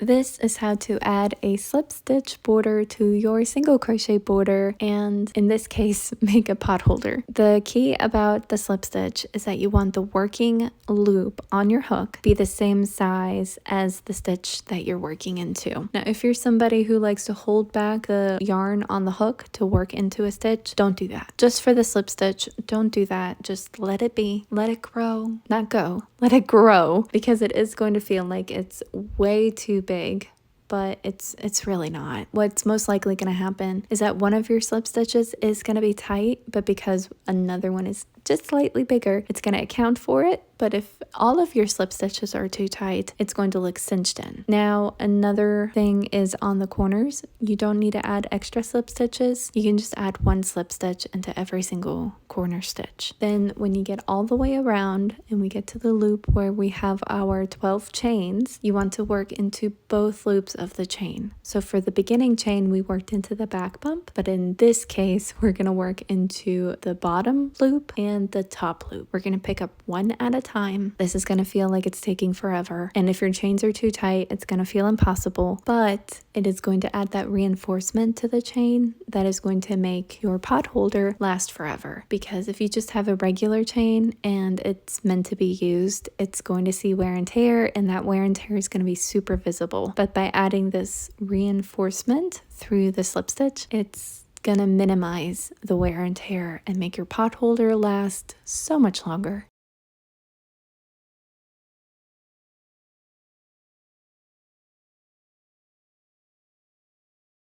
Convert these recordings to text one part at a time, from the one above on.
This is how to add a slip stitch border to your single crochet border, and in this case make a pot holder. The key about the slip stitch is that you want the working loop on your hook be the same size as the stitch that you're working into. Now if you're somebody who likes to hold back the yarn on the hook to work into a stitch, don't do that. Just for the slip stitch, don't do that. Just let it be, let it grow, not go, let it grow, because it is going to feel like it's way too big, but it's really not. What's most likely going to happen is that one of your slip stitches is going to be tight, but because another one is just slightly bigger, it's going to account for it. But if all of your slip stitches are too tight, it's going to look cinched in. Now, another thing is on the corners. You don't need to add extra slip stitches. You can just add one slip stitch into every single corner stitch. Then when you get all the way around and we get to the loop where we have our 12 chains, you want to work into both loops of the chain. So for the beginning chain, we worked into the back bump, but in this case, we're going to work into the bottom loop and the top loop. We're going to pick up one at a time. This is going to feel like it's taking forever. And if your chains are too tight, it's going to feel impossible, but it is going to add that reinforcement to the chain that is going to make your pot holder last forever. Because if you just have a regular chain and it's meant to be used, it's going to see wear and tear, and that wear and tear is going to be super visible. But by adding this reinforcement through the slip stitch, it's gonna minimize the wear and tear and make your pot holder last so much longer.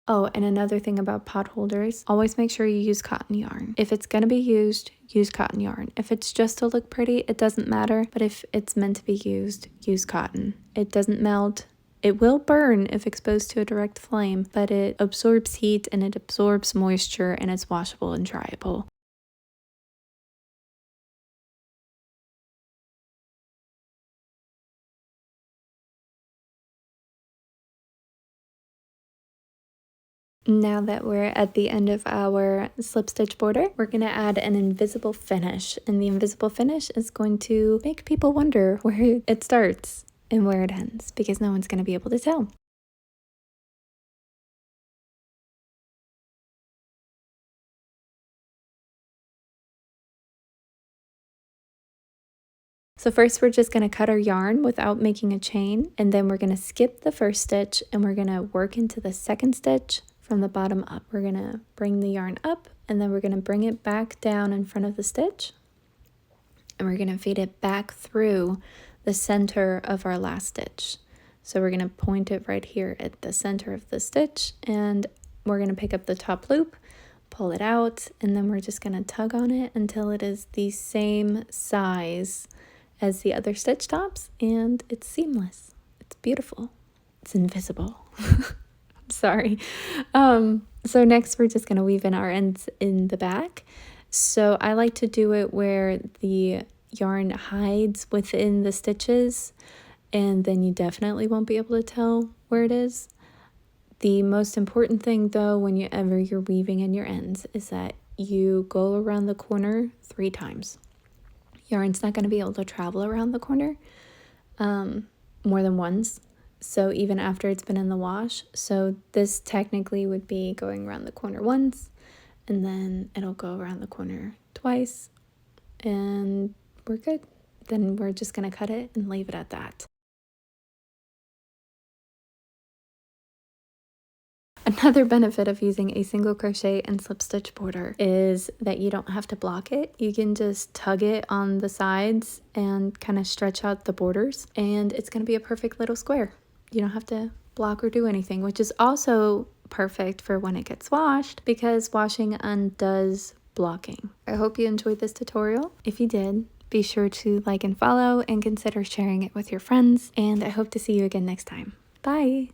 Oh, and another thing about pot holders, always make sure you use cotton yarn. If it's going to be used, use cotton yarn. If it's just to look pretty, it doesn't matter. But if it's meant to be used, use cotton. It doesn't melt. It will burn if exposed to a direct flame, but it absorbs heat and it absorbs moisture, and it's washable and dryable. Now that we're at the end of our slip stitch border, we're going to add an invisible finish, and the invisible finish is going to make people wonder where it starts and where it ends, because no one's going to be able to tell. So first we're just going to cut our yarn without making a chain, and then we're going to skip the first stitch and we're going to work into the second stitch from the bottom up. We're going to bring the yarn up and then we're going to bring it back down in front of the stitch, and we're going to feed it back through the center of our last stitch. So we're going to point it right here at the center of the stitch, and we're going to pick up the top loop, pull it out, and then we're just going to tug on it until it is the same size as the other stitch tops, and it's seamless. It's beautiful. It's invisible. Sorry. So next we're just going to weave in our ends in the back. So I like to do it where the yarn hides within the stitches, and then you definitely won't be able to tell where it is. The most important thing though, whenever you're weaving in your ends, is that you go around the corner 3 times. Yarn's not going to be able to travel around the corner more than once, so even after it's been in the wash. So this technically would be going around the corner once, and then it'll go around the corner twice, and we're good. Then we're just going to cut it and leave it at that. Another benefit of using a single crochet and slip stitch border is that you don't have to block it. You can just tug it on the sides and kind of stretch out the borders, and it's going to be a perfect little square. You don't have to block or do anything, which is also perfect for when it gets washed, because washing undoes blocking. I hope you enjoyed this tutorial. If you did, be sure to like and follow and consider sharing it with your friends, and I hope to see you again next time. Bye!